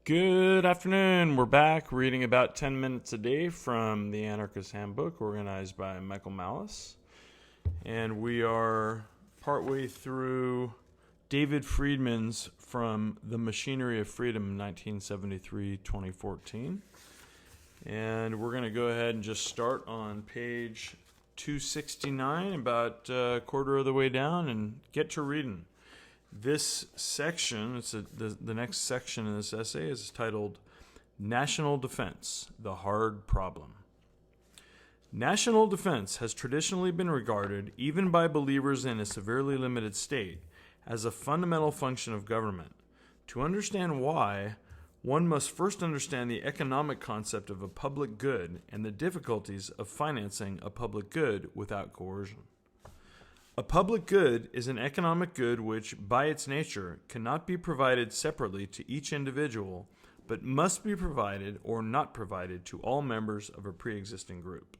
Good afternoon. We're back reading about 10 minutes a day from the Anarchist Handbook, organized by Michael Malice. And we are partway through David Friedman's From the Machinery of Freedom, 1973-2014. And we're going to go ahead and just start on page 269, about a quarter of the way down, and get to reading. This section, the next section in this essay is titled National Defense, the Hard Problem. National defense has traditionally been regarded, even by believers in a severely limited state, as a fundamental function of government. To understand why, one must first understand the economic concept of a public good and the difficulties of financing a public good without coercion. A public good is an economic good which, by its nature, cannot be provided separately to each individual, but must be provided or not provided to all members of a pre-existing group.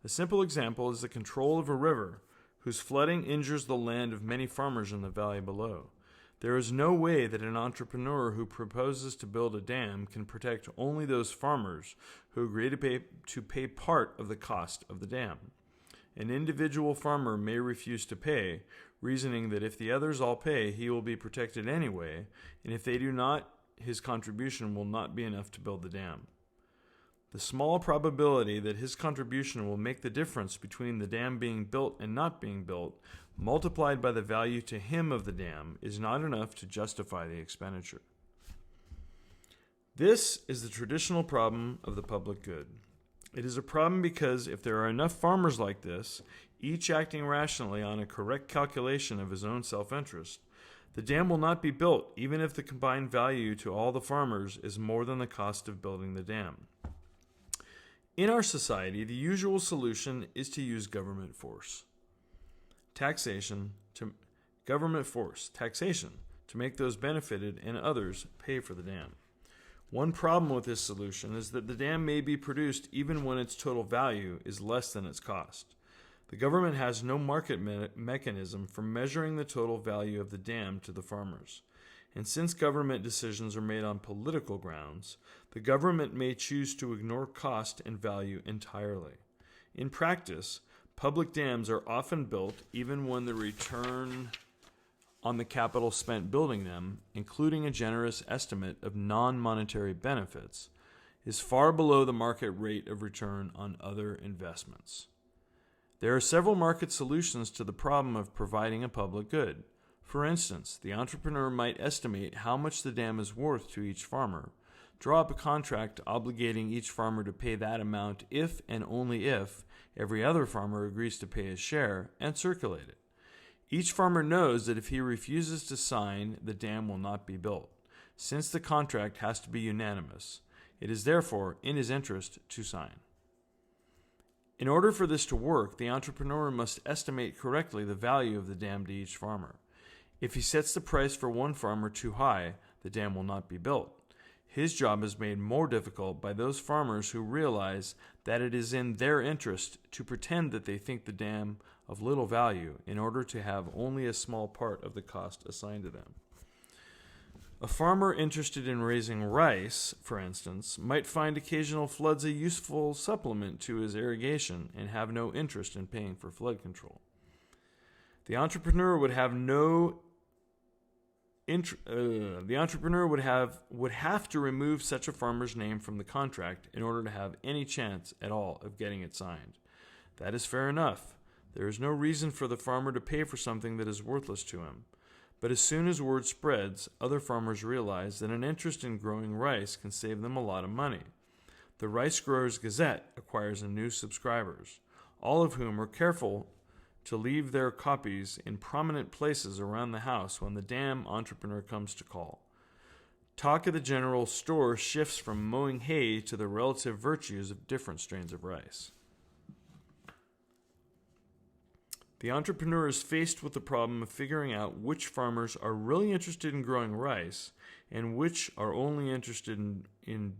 A simple example is the control of a river, whose flooding injures the land of many farmers in the valley below. There is no way that an entrepreneur who proposes to build a dam can protect only those farmers who agree to pay part of the cost of the dam. An individual farmer may refuse to pay, reasoning that if the others all pay, he will be protected anyway, and if they do not, his contribution will not be enough to build the dam. The small probability that his contribution will make the difference between the dam being built and not being built, multiplied by the value to him of the dam, is not enough to justify the expenditure. This is the traditional problem of the public good. It is a problem because if there are enough farmers like this, each acting rationally on a correct calculation of his own self-interest, the dam will not be built even if the combined value to all the farmers is more than the cost of building the dam. In our society, the usual solution is to use government force. Taxation to make those benefited and others pay for the dam. One problem with this solution is that the dam may be produced even when its total value is less than its cost. The government has no market mechanism for measuring the total value of the dam to the farmers. And since government decisions are made on political grounds, the government may choose to ignore cost and value entirely. In practice, public dams are often built even when the return on the capital spent building them, including a generous estimate of non-monetary benefits, is far below the market rate of return on other investments. There are several market solutions to the problem of providing a public good. For instance, the entrepreneur might estimate how much the dam is worth to each farmer, draw up a contract obligating each farmer to pay that amount if and only if every other farmer agrees to pay his share, and circulate it. Each farmer knows that if he refuses to sign, the dam will not be built. Since the contract has to be unanimous, it is therefore in his interest to sign. In order for this to work, the entrepreneur must estimate correctly the value of the dam to each farmer. If he sets the price for one farmer too high, the dam will not be built. His job is made more difficult by those farmers who realize that it is in their interest to pretend that they think the dam of little value in order to have only a small part of the cost assigned to them. A farmer interested in raising rice, for instance, might find occasional floods a useful supplement to his irrigation and have no interest in paying for flood control. The entrepreneur would have to remove such a farmer's name from the contract in order to have any chance at all of getting it signed. That is fair enough. There is no reason for the farmer to pay for something that is worthless to him. But as soon as word spreads, other farmers realize that an interest in growing rice can save them a lot of money. The Rice Growers Gazette acquires new subscribers, all of whom are careful to leave their copies in prominent places around the house when the dam entrepreneur comes to call. Talk at the general store shifts from mowing hay to the relative virtues of different strains of rice. The entrepreneur is faced with the problem of figuring out which farmers are really interested in growing rice and which are only interested in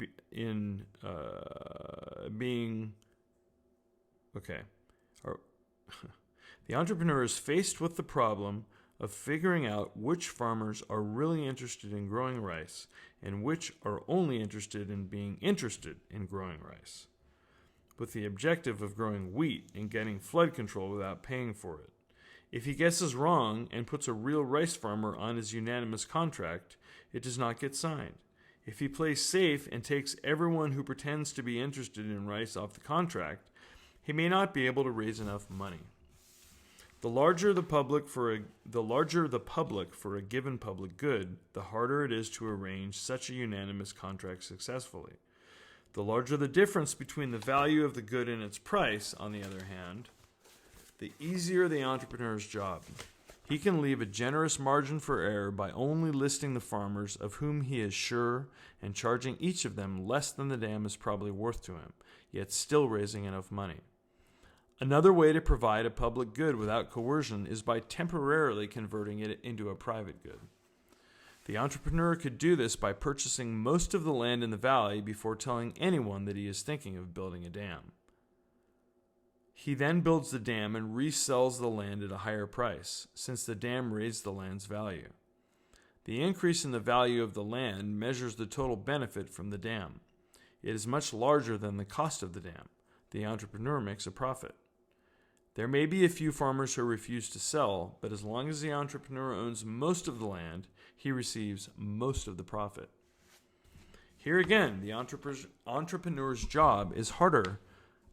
being okay. The entrepreneur is faced with the problem of figuring out which farmers are really interested in growing rice and which are only interested in being interested in growing rice, with the objective of growing wheat and getting flood control without paying for it. If he guesses wrong and puts a real rice farmer on his unanimous contract, it does not get signed. If he plays safe and takes everyone who pretends to be interested in rice off the contract, he may not be able to raise enough money. The larger the public for a given public good, the harder it is to arrange such a unanimous contract successfully. The larger the difference between the value of the good and its price, on the other hand, the easier the entrepreneur's job. He can leave a generous margin for error by only listing the farmers of whom he is sure and charging each of them less than the dam is probably worth to him, yet still raising enough money. Another way to provide a public good without coercion is by temporarily converting it into a private good. The entrepreneur could do this by purchasing most of the land in the valley before telling anyone that he is thinking of building a dam. He then builds the dam and resells the land at a higher price, since the dam raised the land's value. The increase in the value of the land measures the total benefit from the dam. It is much larger than the cost of the dam. The entrepreneur makes a profit. There may be a few farmers who refuse to sell, but as long as the entrepreneur owns most of the land, he receives most of the profit. Here again, the entrepreneur's job is harder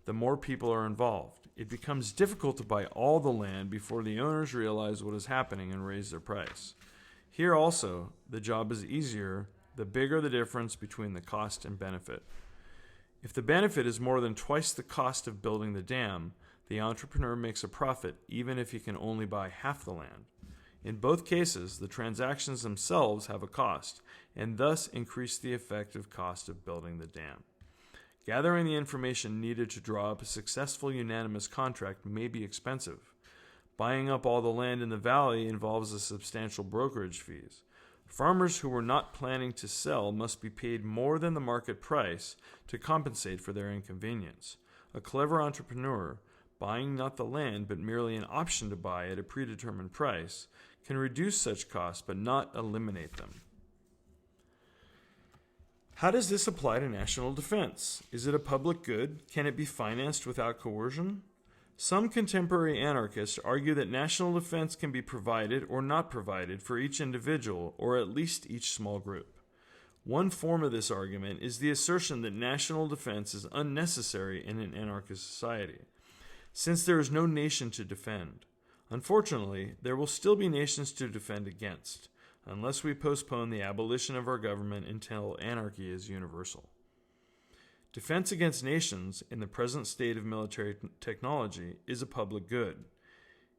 the more people are involved. It becomes difficult to buy all the land before the owners realize what is happening and raise their price. Here also, the job is easier the bigger the difference between the cost and benefit. If the benefit is more than twice the cost of building the dam, the entrepreneur makes a profit even if he can only buy half the land. In both cases, the transactions themselves have a cost, and thus increase the effective cost of building the dam. Gathering the information needed to draw up a successful unanimous contract may be expensive. Buying up all the land in the valley involves a substantial brokerage fees. Farmers who were not planning to sell must be paid more than the market price to compensate for their inconvenience. A clever entrepreneur, buying not the land but merely an option to buy at a predetermined price, can reduce such costs but not eliminate them. How does this apply to national defense? Is it a public good? Can it be financed without coercion? Some contemporary anarchists argue that national defense can be provided or not provided for each individual or at least each small group. One form of this argument is the assertion that national defense is unnecessary in an anarchist society, since there is no nation to defend. Unfortunately, there will still be nations to defend against, unless we postpone the abolition of our government until anarchy is universal. Defense against nations in the present state of military technology is a public good.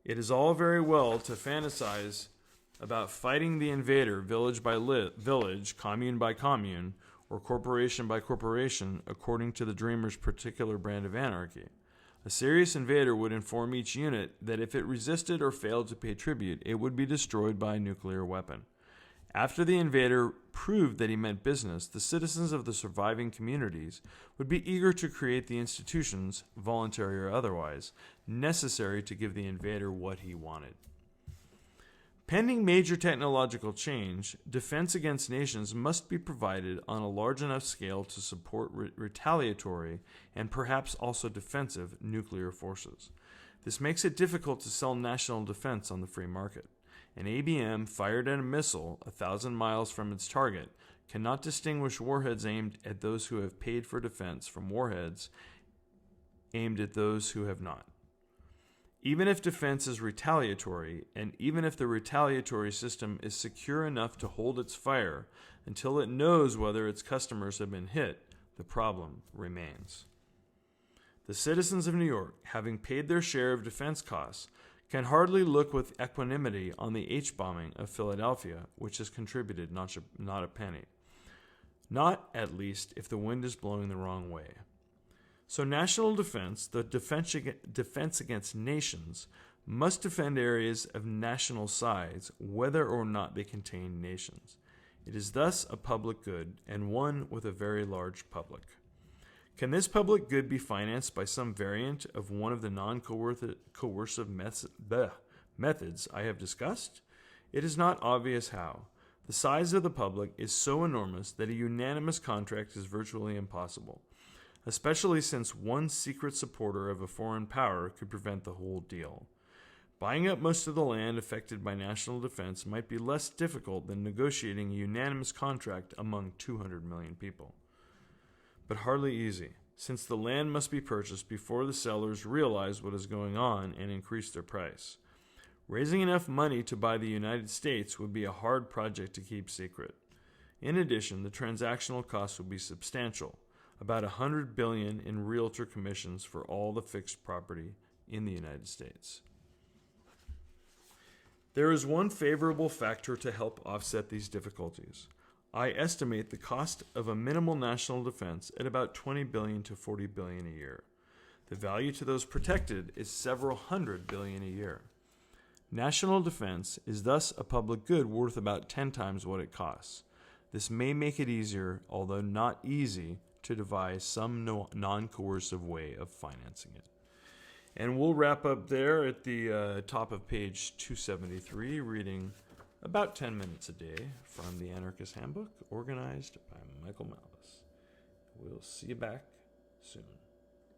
It is all very well to fantasize about fighting the invader village by village, commune by commune, or corporation by corporation according to the dreamer's particular brand of anarchy. A serious invader would inform each unit that if it resisted or failed to pay tribute, it would be destroyed by a nuclear weapon. After the invader proved that he meant business, the citizens of the surviving communities would be eager to create the institutions, voluntary or otherwise, necessary to give the invader what he wanted. Pending major technological change, defense against nations must be provided on a large enough scale to support retaliatory and perhaps also defensive nuclear forces. This makes it difficult to sell national defense on the free market. An ABM fired at a missile 1,000 miles from its target cannot distinguish warheads aimed at those who have paid for defense from warheads aimed at those who have not. Even if defense is retaliatory, and even if the retaliatory system is secure enough to hold its fire until it knows whether its customers have been hit, the problem remains. The citizens of New York, having paid their share of defense costs, can hardly look with equanimity on the H-bombing of Philadelphia, which has contributed not a penny. Not, at least, if the wind is blowing the wrong way. So national defense, the defense against nations, must defend areas of national size, whether or not they contain nations. It is thus a public good, and one with a very large public. Can this public good be financed by some variant of one of the non-coercive methods I have discussed? It is not obvious how. The size of the public is so enormous that a unanimous contract is virtually impossible, especially since one secret supporter of a foreign power could prevent the whole deal. Buying up most of the land affected by national defense might be less difficult than negotiating a unanimous contract among 200 million people. But hardly easy, since the land must be purchased before the sellers realize what is going on and increase their price. Raising enough money to buy the United States would be a hard project to keep secret. In addition, the transactional costs would be substantial, about $100 billion in realtor commissions for all the fixed property in the United States. There is one favorable factor to help offset these difficulties. I estimate the cost of a minimal national defense at about $20 billion to $40 billion a year. The value to those protected is several $100 billion a year. National defense is thus a public good worth about 10 times what it costs. This may make it easier, although not easy, to devise some non-coercive way of financing it. And we'll wrap up there at the top of page 273, reading about 10 minutes a day from the Anarchist Handbook, organized by Michael Malice. We'll see you back soon.